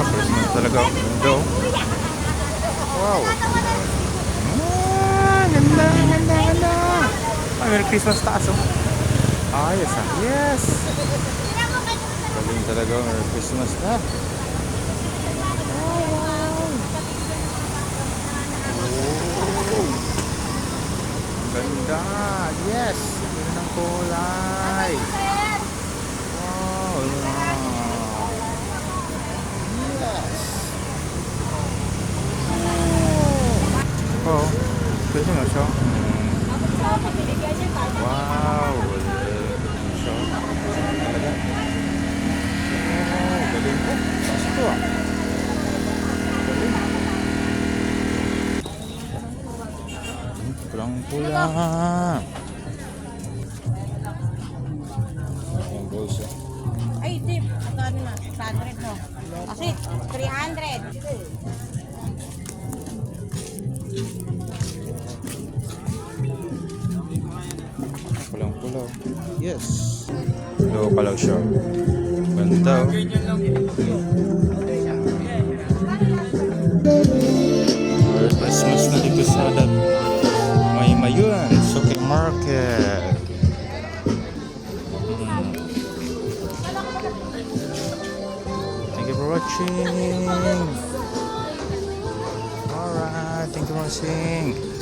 Christmas talaga. Ganda oh. Wow. Ganda, ganda, ganda. Merry Christmas taas oh. Ayos ah. Yes. Galing talaga. Merry Christmas na. Ganda. Yes. Ganda ng kulay. Wow. Yes. Oh. Pwede nga siya. Wow. Siya. Talaga. Oh, galing po. Taas ito ah. Galing. Pulang-pula. Ayan boys. Ay, tip. Magkano na? 600 mo. Kasi 300. Pulang-pula. Yes. Ito pala siya. Ganda oh. Merry Christmas na dito sa may Mayuan Suki Market. Thank you for watching. Alright, thank you for watching.